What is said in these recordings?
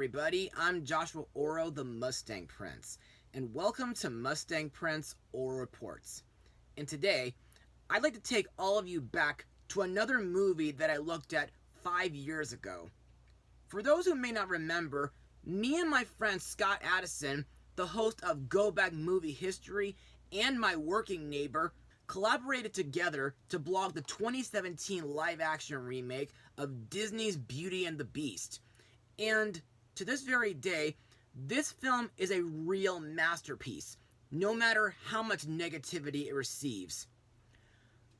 everybody, I'm Joshua Orro, the Mustang Prince, and welcome to Mustang Prince Orro Reports. And today, I'd like to take all of you back to another movie that I looked at 5 years ago. For those who may not remember, me and my friend Scott Addison, the host of Go Back Movie History, and my working neighbor, collaborated together to blog the 2017 live-action remake of Disney's Beauty and the Beast. And to this very day, this film is a real masterpiece, no matter how much negativity it receives.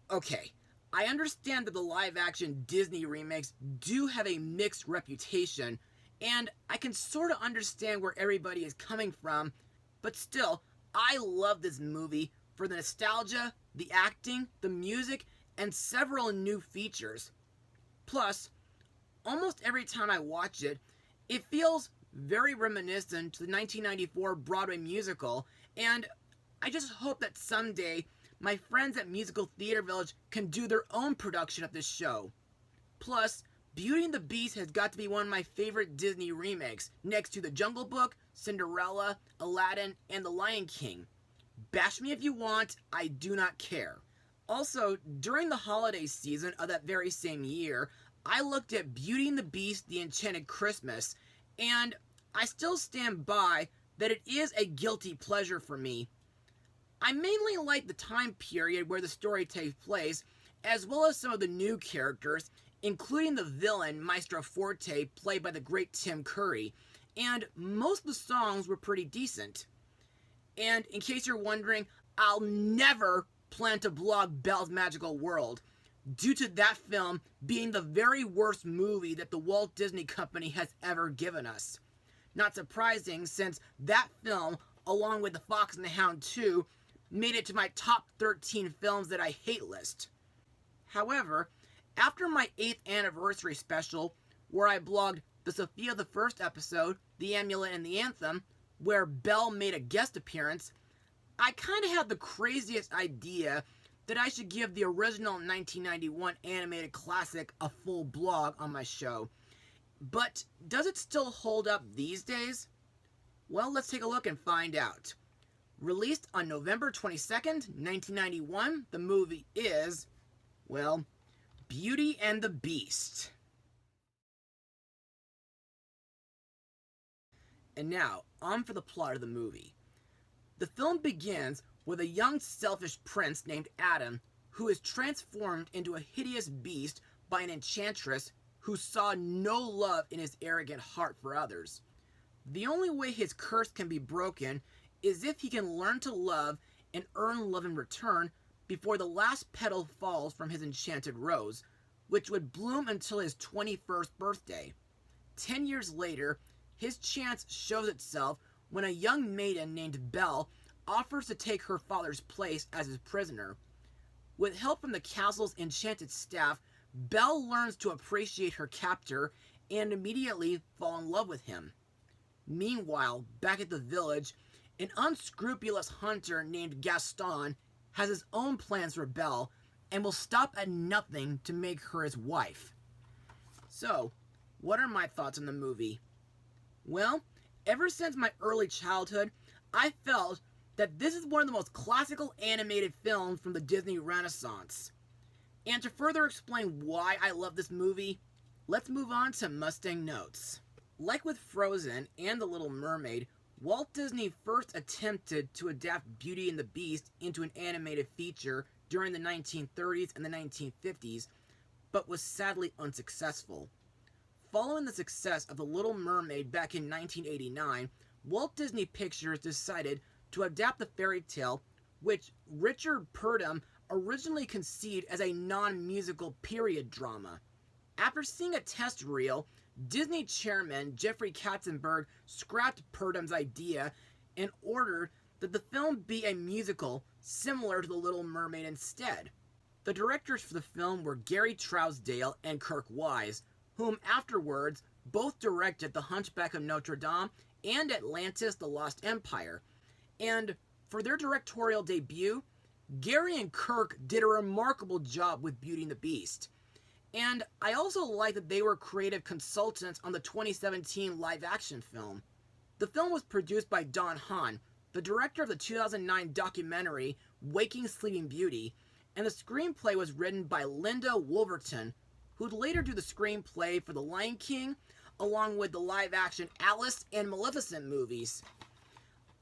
Okay, I understand that the live-action Disney remakes do have a mixed reputation, and I can sort of understand where everybody is coming from, but still, I love this movie for the nostalgia, the acting, the music, and several new features. Plus, almost every time I watch it, it feels very reminiscent to the 1994 Broadway musical, and I just hope that someday my friends at Musical Theater Village can do their own production of this show. Plus, Beauty and the Beast has got to be one of my favorite Disney remakes, next to The Jungle Book, Cinderella, Aladdin, and The Lion King. Bash me if you want, I do not care. Also, during the holiday season of that very same year, I looked at Beauty and the Beast, The Enchanted Christmas, and I still stand by that it is a guilty pleasure for me. I mainly like the time period where the story takes place, as well as some of the new characters, including the villain, Maestro Forte, played by the great Tim Curry, and most of the songs were pretty decent. And in case you're wondering, I'll never plan to blog Belle's Magical World, due to that film being the very worst movie that the Walt Disney Company has ever given us. Not surprising, since that film, along with The Fox and the Hound 2, made it to my top 13 films that I hate list. However, after my 8th anniversary special, where I blogged the Sophia the First episode, The Amulet and the Anthem, where Belle made a guest appearance, I kind of had the craziest idea that I should give the original 1991 animated classic a full blog on my show. But does it still hold up these days? Well, let's take a look and find out. Released on November 22nd, 1991, the movie is, well, Beauty and the Beast. And now, on for the plot of the movie. The film begins with a young selfish prince named Adam, who is transformed into a hideous beast by an enchantress who saw no love in his arrogant heart for others. The only way his curse can be broken is if he can learn to love and earn love in return before the last petal falls from his enchanted rose, which would bloom until his 21st birthday. 10 years later, his chance shows itself when a young maiden named Belle offers to take her father's place as his prisoner. With help from the castle's enchanted staff, Belle learns to appreciate her captor and immediately fall in love with him. Meanwhile, back at the village, an unscrupulous hunter named Gaston has his own plans for Belle and will stop at nothing to make her his wife. So, what are my thoughts on the movie? Well, ever since my early childhood, I felt that this is one of the most classical animated films from the Disney Renaissance. And to further explain why I love this movie, let's move on to Mustang Notes. Like with Frozen and The Little Mermaid, Walt Disney first attempted to adapt Beauty and the Beast into an animated feature during the 1930s and the 1950s, but was sadly unsuccessful. Following the success of The Little Mermaid back in 1989, Walt Disney Pictures decided to adapt the fairy tale, which Richard Purdom originally conceived as a non-musical period drama. After seeing a test reel, Disney chairman Jeffrey Katzenberg scrapped Purdom's idea and ordered that the film be a musical similar to The Little Mermaid instead. The directors for the film were Gary Trousdale and Kirk Wise, whom afterwards both directed The Hunchback of Notre Dame and Atlantis: The Lost Empire. And for their directorial debut, Gary and Kirk did a remarkable job with Beauty and the Beast. And I also like that they were creative consultants on the 2017 live-action film. The film was produced by Don Hahn, the director of the 2009 documentary Waking Sleeping Beauty, and the screenplay was written by Linda Wolverton, who'd later do the screenplay for The Lion King, along with the live-action Alice and Maleficent movies.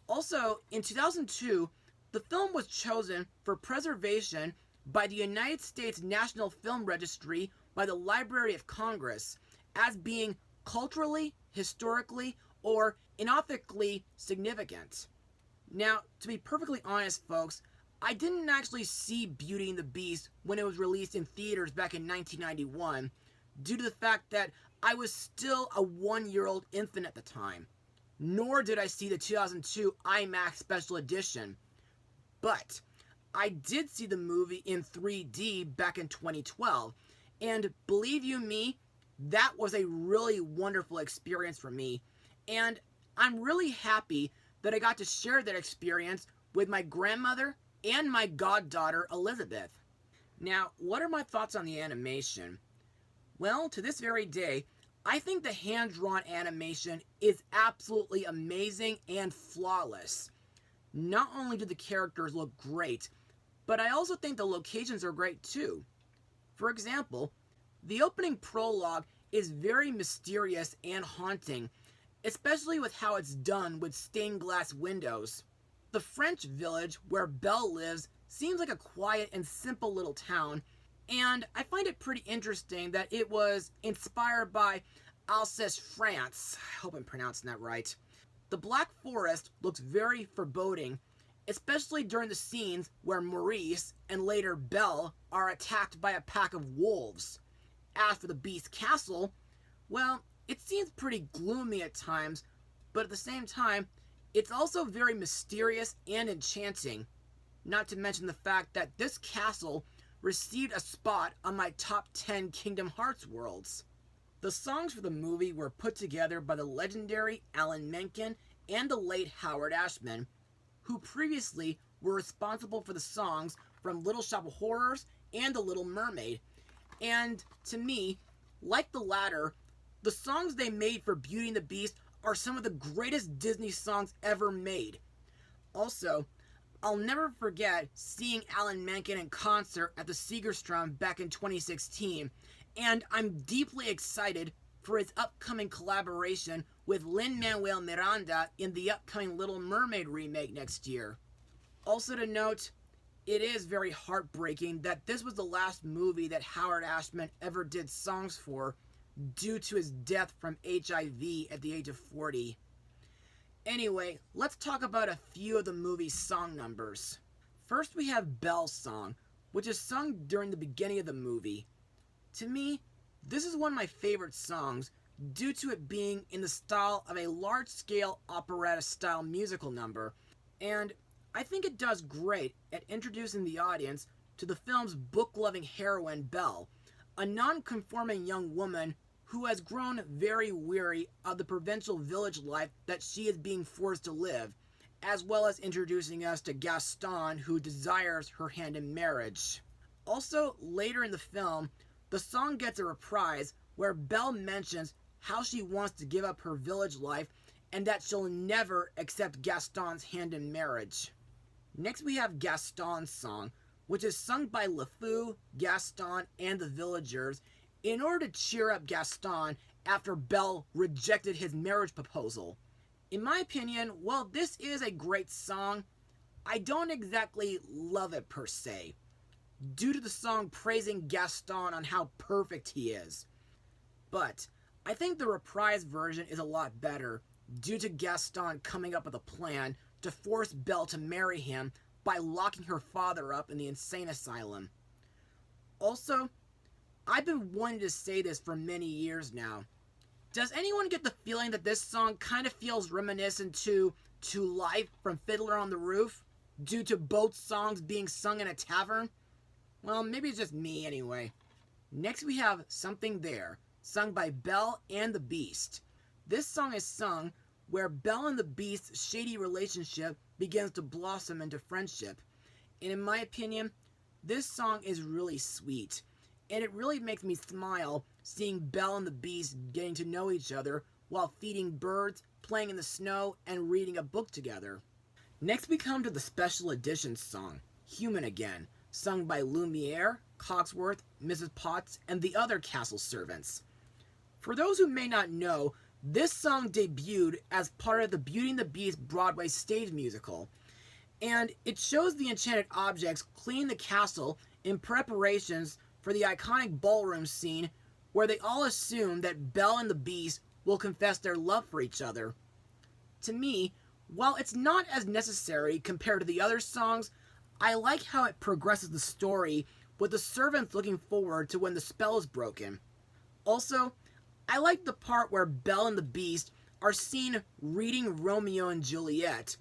Also, in 2002, the film was chosen for preservation by the United States National Film Registry by the Library of Congress as being culturally, historically, or ethically significant. Now, to be perfectly honest, folks, I didn't actually see Beauty and the Beast when it was released in theaters back in 1991, due to the fact that I was still a 1-year-old infant at the time. Nor did I see the 2002 IMAX Special Edition. But I did see the movie in 3D back in 2012, and believe you me, that was a really wonderful experience for me, and I'm really happy that I got to share that experience with my grandmother and my goddaughter Elizabeth. Now, what are my thoughts on the animation? Well, to this very day, I think the hand-drawn animation is absolutely amazing and flawless. Not only do the characters look great, but I also think the locations are great too. For example, the opening prologue is very mysterious and haunting, especially with how it's done with stained glass windows. The French village where Belle lives seems like a quiet and simple little town, and I find it pretty interesting that it was inspired by Alsace, France. I hope I'm pronouncing that right. The Black Forest looks very foreboding, especially during the scenes where Maurice and later Belle are attacked by a pack of wolves. As for the Beast Castle, well, it seems pretty gloomy at times, but at the same time, it's also very mysterious and enchanting. Not to mention the fact that this castle received a spot on my top 10 Kingdom Hearts worlds. The songs for the movie were put together by the legendary Alan Menken and the late Howard Ashman, who previously were responsible for the songs from Little Shop of Horrors and The Little Mermaid. And to me, like the latter, the songs they made for Beauty and the Beast are some of the greatest Disney songs ever made. Also, I'll never forget seeing Alan Menken in concert at the Segerstrom back in 2016, and I'm deeply excited for his upcoming collaboration with Lin-Manuel Miranda in the upcoming Little Mermaid remake next year. Also to note, it is very heartbreaking that this was the last movie that Howard Ashman ever did songs for due to his death from HIV at the age of 40. Anyway, let's talk about a few of the movie's song numbers. First we have Belle's song, which is sung during the beginning of the movie. To me, this is one of my favorite songs due to it being in the style of a large-scale operetta-style musical number, and I think it does great at introducing the audience to the film's book-loving heroine, Belle, a non-conforming young woman who has grown very weary of the provincial village life that she is being forced to live, as well as introducing us to Gaston, who desires her hand in marriage. Also, later in the film, the song gets a reprise where Belle mentions how she wants to give up her village life and that she'll never accept Gaston's hand in marriage. Next we have Gaston's song, which is sung by LeFou, Gaston, and the villagers in order to cheer up Gaston after Belle rejected his marriage proposal. In my opinion, while this is a great song, I don't exactly love it per se, due to the song praising Gaston on how perfect he is. But I think the reprise version is a lot better, due to Gaston coming up with a plan to force Belle to marry him by locking her father up in the insane asylum. Also, I've been wanting to say this for many years now. Does anyone get the feeling that this song kind of feels reminiscent to Life from Fiddler on the Roof, due to both songs being sung in a tavern? Well, maybe it's just me anyway. Next we have Something There, sung by Belle and the Beast. This song is sung where Belle and the Beast's shady relationship begins to blossom into friendship. And in my opinion, this song is really sweet. and it really makes me smile seeing Belle and the Beast getting to know each other while feeding birds, playing in the snow, and reading a book together. Next we come to the special edition song, Human Again, sung by Lumiere, Cogsworth, Mrs. Potts, and the other castle servants. For those who may not know, this song debuted as part of the Beauty and the Beast Broadway stage musical, and it shows the enchanted objects cleaning the castle in preparations for the iconic ballroom scene where they all assume that Belle and the Beast will confess their love for each other. To me, while it's not as necessary compared to the other songs, I like how it progresses the story with the servants looking forward to when the spell is broken. Also, I like the part where Belle and the Beast are seen reading Romeo and Juliet,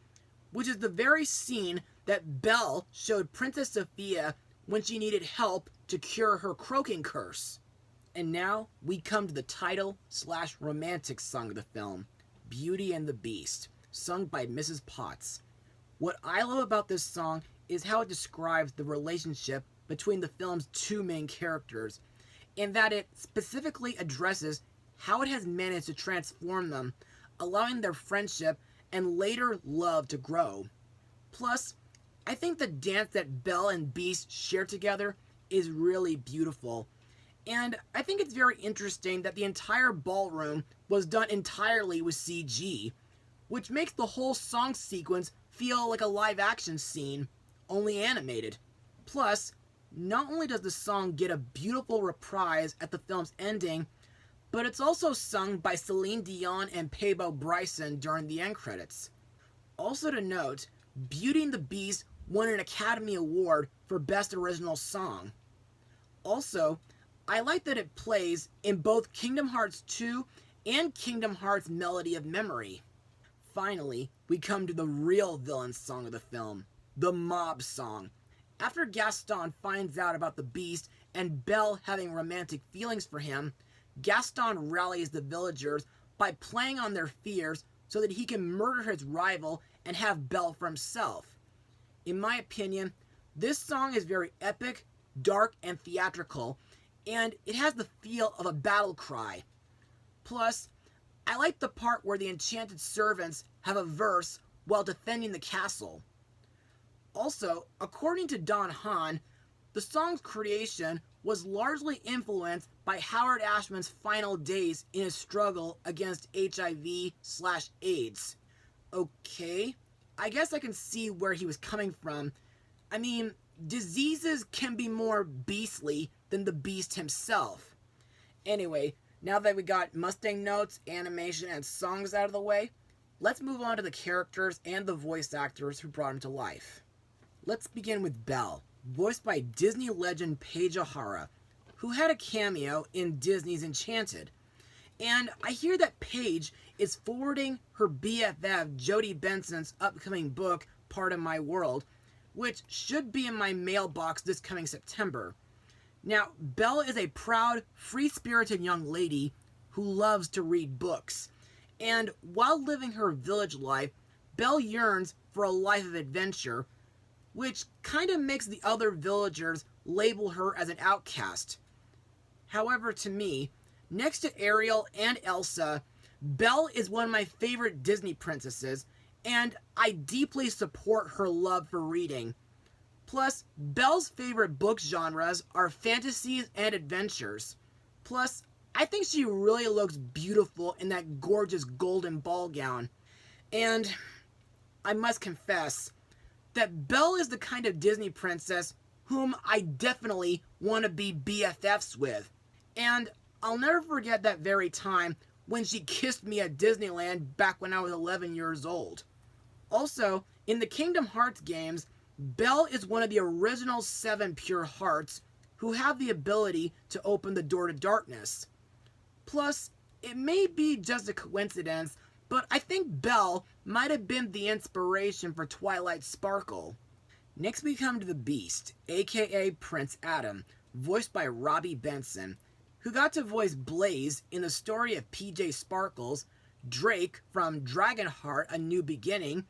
which is the very scene that Belle showed Princess Sophia when she needed help to cure her croaking curse. And now we come to the title/romantic song of the film, Beauty and the Beast, sung by Mrs. Potts. What I love about this song is how it describes the relationship between the film's two main characters, and that it specifically addresses how it has managed to transform them, allowing their friendship and later love to grow. Plus, I think the dance that Belle and Beast share together is really beautiful. And I think it's very interesting that the entire ballroom was done entirely with CG, which makes the whole song sequence feel like a live action scene, only animated. Plus, not only does the song get a beautiful reprise at the film's ending, but it's also sung by Celine Dion and Peabo Bryson during the end credits. Also to note, Beauty and the Beast won an Academy Award for Best Original Song. Also, I like that it plays in both Kingdom Hearts 2 and Kingdom Hearts Melody of Memory. Finally, we come to the real villain song of the film, the mob song. After Gaston finds out about the Beast and Belle having romantic feelings for him, Gaston rallies the villagers by playing on their fears so that he can murder his rival and have Belle for himself. In my opinion, this song is very epic, dark, and theatrical, and it has the feel of a battle cry. Plus, I like the part where the enchanted servants have a verse while defending the castle. Also, according to Don Hahn, the song's creation was largely influenced by Howard Ashman's final days in his struggle against HIV/AIDS. Okay, I guess I can see where he was coming from. I mean, diseases can be more beastly than the Beast himself. Anyway, now that we got Mustang notes, animation, and songs out of the way, let's move on to the characters and the voice actors who brought him to life. Let's begin with Belle, voiced by Disney legend Paige O'Hara, who had a cameo in Disney's Enchanted. And I hear that Paige is forwarding her BFF Jodie Benson's upcoming book, Part of My World, which should be in my mailbox this coming September. Now, Belle is a proud, free-spirited young lady who loves to read books. And while living her village life, Belle yearns for a life of adventure, which kind of makes the other villagers label her as an outcast. However, to me, next to Ariel and Elsa, Belle is one of my favorite Disney princesses, and I deeply support her love for reading. Plus, Belle's favorite book genres are fantasies and adventures. Plus, I think she really looks beautiful in that gorgeous golden ball gown. And I must confess that Belle is the kind of Disney princess whom I definitely want to be BFFs with. And I'll never forget that very time when she kissed me at Disneyland back when I was 11 years old. Also, in the Kingdom Hearts games, Belle is one of the original 7 pure hearts who have the ability to open the door to darkness. Plus, it may be just a coincidence, but I think Belle might have been the inspiration for Twilight Sparkle. Next we come to the Beast, aka Prince Adam, voiced by Robbie Benson, who got to voice Blaze in the story of PJ Sparkles, Drake from Dragonheart: A New Beginning,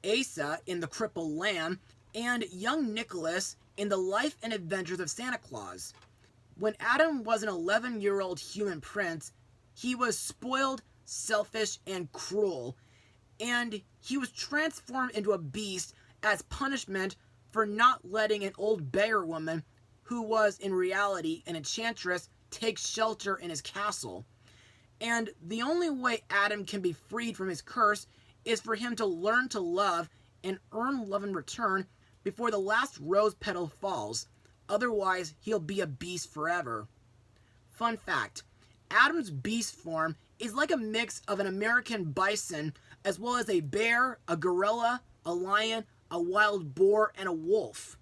Asa in The Crippled Lamb, and young Nicholas in The Life and Adventures of Santa Claus. when Adam was an 11-year-old human prince, he was spoiled, selfish, and cruel, and he was transformed into a beast as punishment for not letting an old beggar woman, who was in reality an enchantress, take shelter in his castle. And the only way Adam can be freed from his curse is for him to learn to love and earn love in return before the last rose petal falls. Otherwise, he'll be a beast forever. Fun fact, Adam's beast form is like a mix of an American bison as well as a bear, a gorilla, a lion, a wild boar, and a wolf.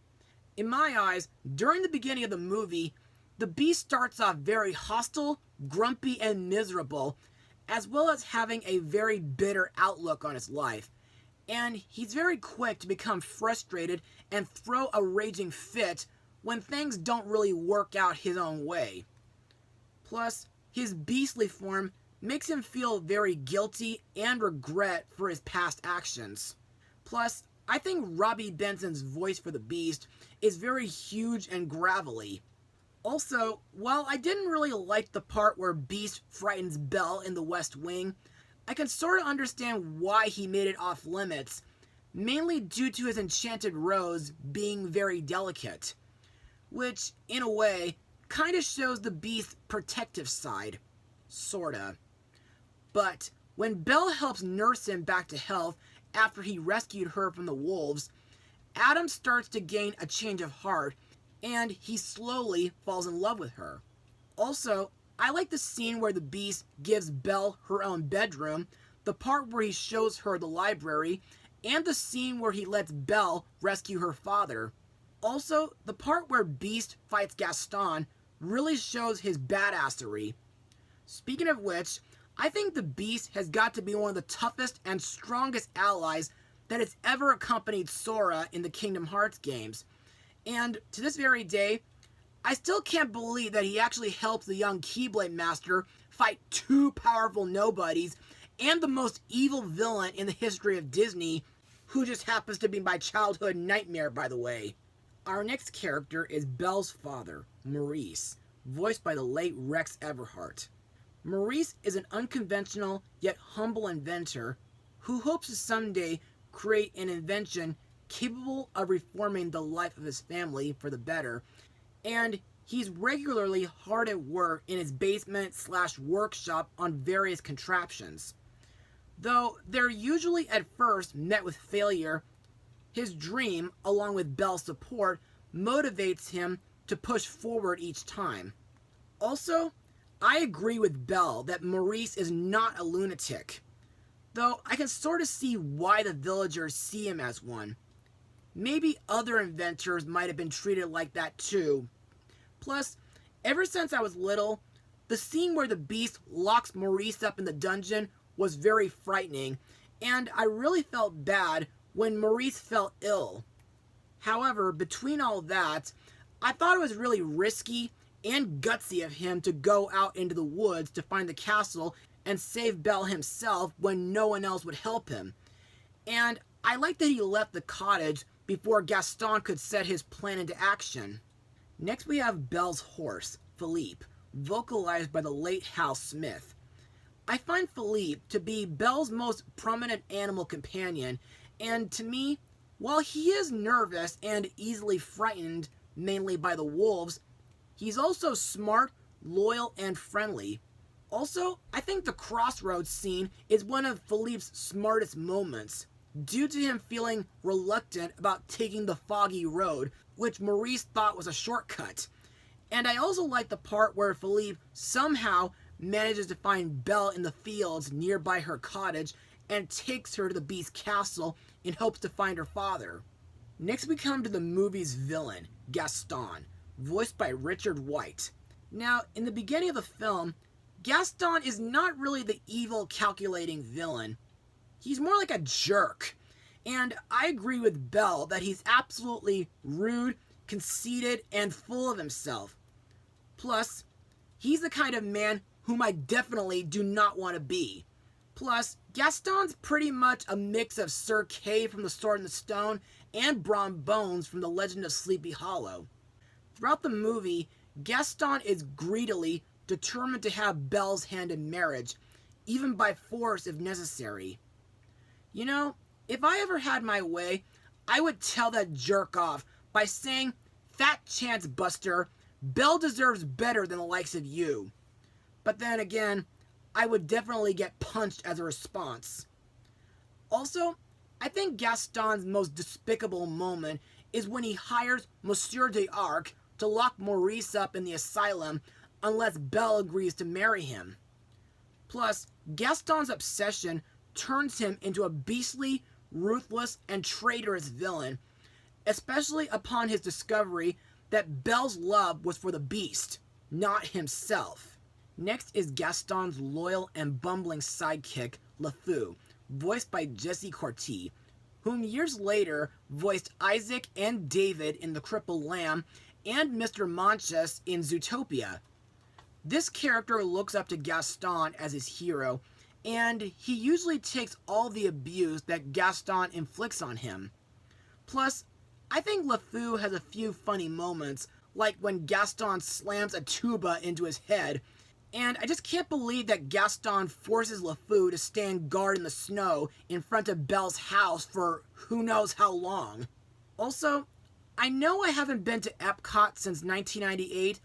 In my eyes, during the beginning of the movie, the beast starts off very hostile, grumpy, and miserable, as well as having a very bitter outlook on his life. And he's very quick to become frustrated and throw a raging fit when things don't really work out his own way. Plus, his beastly form makes him feel very guilty and regret for his past actions. Plus, I think Robbie Benson's voice for the beast is very huge and gravelly. Also, while I didn't really like the part where Beast frightens Belle in the West Wing, I can sort of understand why he made it off limits, mainly due to his enchanted rose being very delicate, which, in a way, kind of shows the Beast's protective side. Sorta. But when Belle helps nurse him back to health after he rescued her from the wolves, Adam starts to gain a change of heart, and he slowly falls in love with her. Also, I like the scene where the Beast gives Belle her own bedroom, the part where he shows her the library, and the scene where he lets Belle rescue her father. Also, the part where Beast fights Gaston really shows his badassery. Speaking of which, I think the Beast has got to be one of the toughest and strongest allies that has ever accompanied Sora in the Kingdom Hearts games. And to this very day, I still can't believe that he actually helps the young Keyblade Master fight two powerful nobodies and the most evil villain in the history of Disney, who just happens to be my childhood nightmare, by the way. Our next character is Belle's father, Maurice, voiced by the late Rex Everhart. Maurice is an unconventional yet humble inventor who hopes to someday create an invention capable of reforming the life of his family for the better, and he's regularly hard at work in his basement/workshop on various contraptions. Though they're usually at first met with failure, his dream, along with Belle's support, motivates him to push forward each time. Also, I agree with Belle that Maurice is not a lunatic, though I can sort of see why the villagers see him as one. Maybe other inventors might have been treated like that too. Plus, ever since I was little, the scene where the Beast locks Maurice up in the dungeon was very frightening, and I really felt bad when Maurice fell ill. However, between all that, I thought it was really risky and gutsy of him to go out into the woods to find the castle and save Belle himself when no one else would help him. And I like that he left the cottage before Gaston could set his plan into action. Next we have Belle's horse, Philippe, vocalized by the late Hal Smith. I find Philippe to be Belle's most prominent animal companion, and to me, while he is nervous and easily frightened, mainly by the wolves, he's also smart, loyal, and friendly. Also, I think the crossroads scene is one of Philippe's smartest moments, due to him feeling reluctant about taking the foggy road, which Maurice thought was a shortcut. And I also like the part where Philippe somehow manages to find Belle in the fields nearby her cottage and takes her to the Beast's castle in hopes to find her father. Next we come to the movie's villain, Gaston, voiced by Richard White. Now, in the beginning of the film, Gaston is not really the evil, calculating villain. He's more like a jerk. And I agree with Belle that he's absolutely rude, conceited, and full of himself. Plus, he's the kind of man whom I definitely do not want to be. Plus, Gaston's pretty much a mix of Sir Kay from The Sword and the Stone and Brom Bones from The Legend of Sleepy Hollow. Throughout the movie, Gaston is greedily determined to have Belle's hand in marriage, even by force if necessary. You know, if I ever had my way, I would tell that jerk off by saying, "Fat chance, Buster, Belle deserves better than the likes of you." But then again, I would definitely get punched as a response. Also, I think Gaston's most despicable moment is when he hires Monsieur d'Arc to lock Maurice up in the asylum unless Belle agrees to marry him. Plus, Gaston's obsession turns him into a beastly, ruthless, and traitorous villain, especially upon his discovery that Belle's love was for the beast, not himself. Next is Gaston's loyal and bumbling sidekick, LeFou, voiced by Jesse Courtee, whom years later voiced Isaac and David in The Crippled Lamb and Mr. Manchas in Zootopia. This character looks up to Gaston as his hero, and he usually takes all the abuse that Gaston inflicts on him. Plus, I think LeFou has a few funny moments, like when Gaston slams a tuba into his head, and I just can't believe that Gaston forces LeFou to stand guard in the snow in front of Belle's house for who knows how long. Also, I know I haven't been to Epcot since 1998,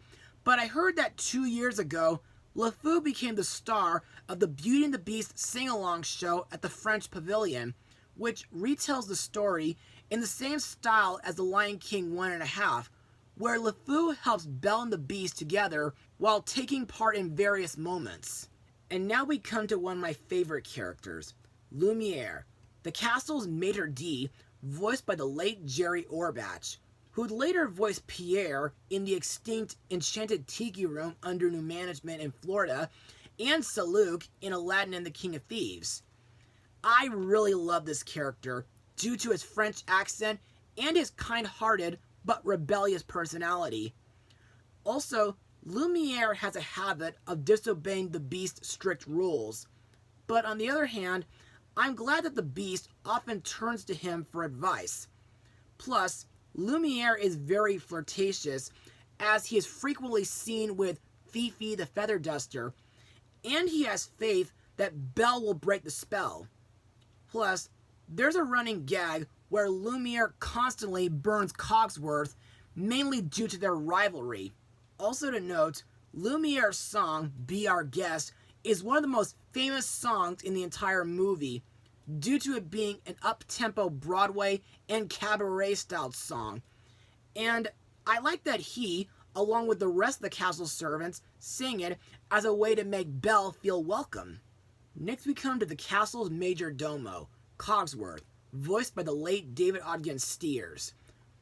but I heard that 2 years ago, LeFou became the star of the Beauty and the Beast sing-along show at the French Pavilion, which retells the story in the same style as The Lion King 1.5, where LeFou helps Belle and the Beast together while taking part in various moments. And now we come to one of my favorite characters, Lumiere, the castle's maitre d', voiced by the late Jerry Orbach, who'd later voice Pierre in the extinct Enchanted Tiki Room under new management in Florida, and Saluk in Aladdin and the King of Thieves. I really love this character due to his French accent and his kind-hearted but rebellious personality. Also, Lumiere has a habit of disobeying the Beast's strict rules, but on the other hand, I'm glad that the Beast often turns to him for advice. Plus, Lumiere is very flirtatious, as he is frequently seen with Fifi the Feather Duster, and he has faith that Belle will break the spell. Plus, there's a running gag where Lumiere constantly burns Cogsworth, mainly due to their rivalry. Also to note, Lumiere's song, Be Our Guest, is one of the most famous songs in the entire movie, due to it being an up-tempo Broadway and cabaret-styled song. And I like that he, along with the rest of the castle servants, sing it as a way to make Belle feel welcome. Next we come to the castle's major domo, Cogsworth, voiced by the late David Ogden Stiers,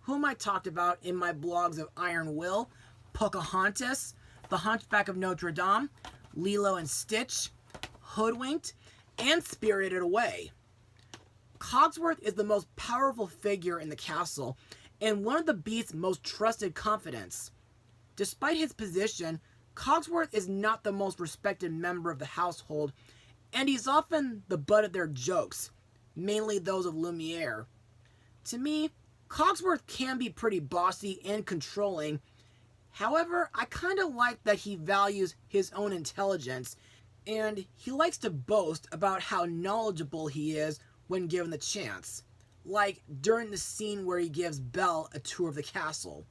whom I talked about in my blogs of Iron Will, Pocahontas, The Hunchback of Notre Dame, Lilo and Stitch, Hoodwinked, and Spirited Away. Cogsworth is the most powerful figure in the castle and one of the Beast's most trusted confidants. Despite his position, Cogsworth is not the most respected member of the household, and he's often the butt of their jokes, mainly those of Lumiere. To me, Cogsworth can be pretty bossy and controlling. However, I kind of like that he values his own intelligence, and he likes to boast about how knowledgeable he is when given the chance, like during the scene where he gives Belle a tour of the castle.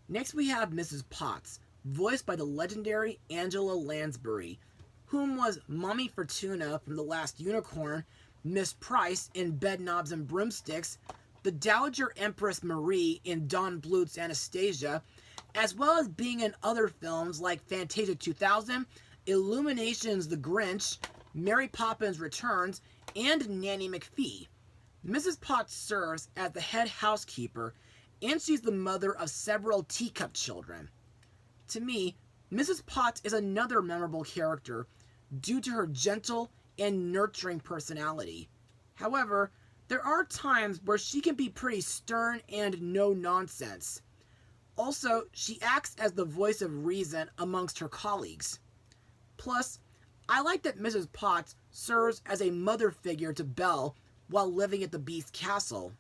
Next we have Mrs. Potts, voiced by the legendary Angela Lansbury, whom was Mommy Fortuna from The Last Unicorn, Miss Price in Bedknobs and Broomsticks, the Dowager Empress Marie in Don Bluth's Anastasia, as well as being in other films like Fantasia 2000, Illumination's The Grinch, Mary Poppins Returns, and Nanny McPhee. Mrs. Potts serves as the head housekeeper, and she's the mother of several teacup children. To me, Mrs. Potts is another memorable character due to her gentle and nurturing personality. However, there are times where she can be pretty stern and no-nonsense. Also, she acts as the voice of reason amongst her colleagues. Plus, I like that Mrs. Potts serves as a mother figure to Belle while living at the Beast Castle.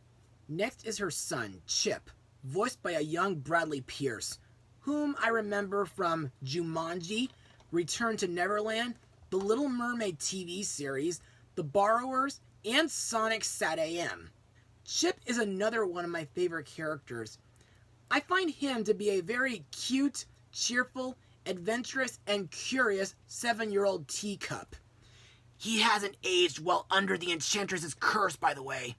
Next is her son, Chip, voiced by a young Bradley Pierce, whom I remember from Jumanji, Return to Neverland, The Little Mermaid TV series, The Borrowers, and Sonic SatAM. Chip is another one of my favorite characters. I find him to be a very cute, cheerful, adventurous, and curious 7-year-old teacup. He hasn't aged well under the enchantress's curse, by the way.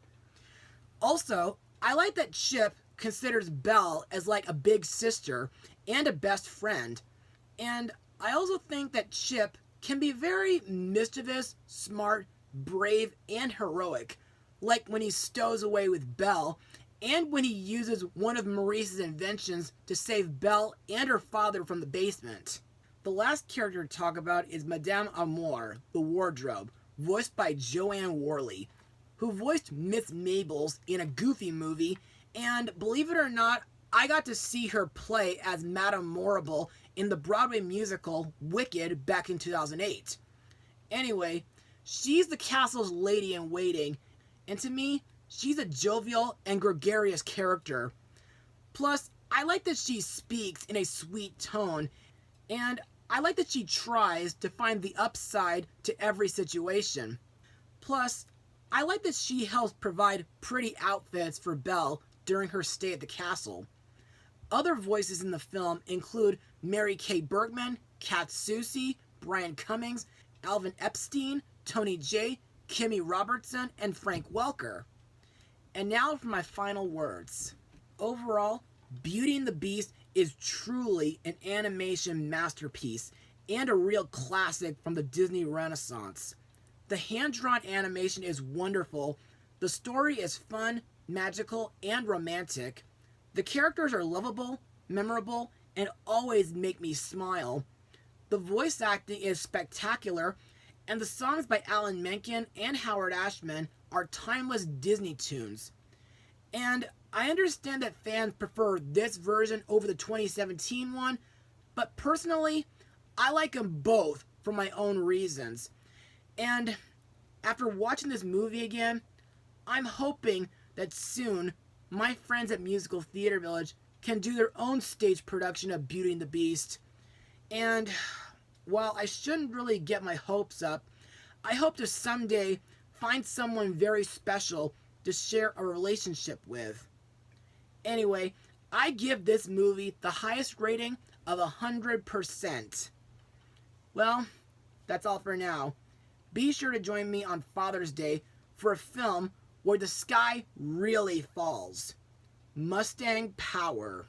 Also, I like that Chip considers Belle as like a big sister and a best friend. And I also think that Chip can be very mischievous, smart, brave, and heroic, like when he stows away with Belle and when he uses one of Maurice's inventions to save Belle and her father from the basement. The last character to talk about is Madame Amour, the wardrobe, voiced by Joanne Worley, who voiced Miss Mabels in a Goofy movie, and believe it or not, I got to see her play as Madame Morrible in the Broadway musical Wicked back in 2008. Anyway, she's the castle's lady-in-waiting, and to me, she's a jovial and gregarious character. Plus, I like that she speaks in a sweet tone, and I like that she tries to find the upside to every situation. Plus, I like that she helps provide pretty outfits for Belle during her stay at the castle. Other voices in the film include Mary Kay Bergman, Kat Susi, Brian Cummings, Alvin Epstein, Tony Jay, Kimmy Robertson, and Frank Welker. And now for my final words. Overall, Beauty and the Beast is truly an animation masterpiece and a real classic from the Disney Renaissance. The hand-drawn animation is wonderful, the story is fun, magical, and romantic. The characters are lovable, memorable, and always make me smile. The voice acting is spectacular, and the songs by Alan Menken and Howard Ashman are timeless Disney tunes. And I understand that fans prefer this version over the 2017 one, but personally, I like them both for my own reasons. And after watching this movie again, I'm hoping that soon my friends at Musical Theater Village can do their own stage production of Beauty and the Beast. And while I shouldn't really get my hopes up, I hope to someday find someone very special to share a relationship with. Anyway, I give this movie the highest rating of 100%. Well, that's all for now. Be sure to join me on Father's Day for a film where the sky really falls. Mustang Power.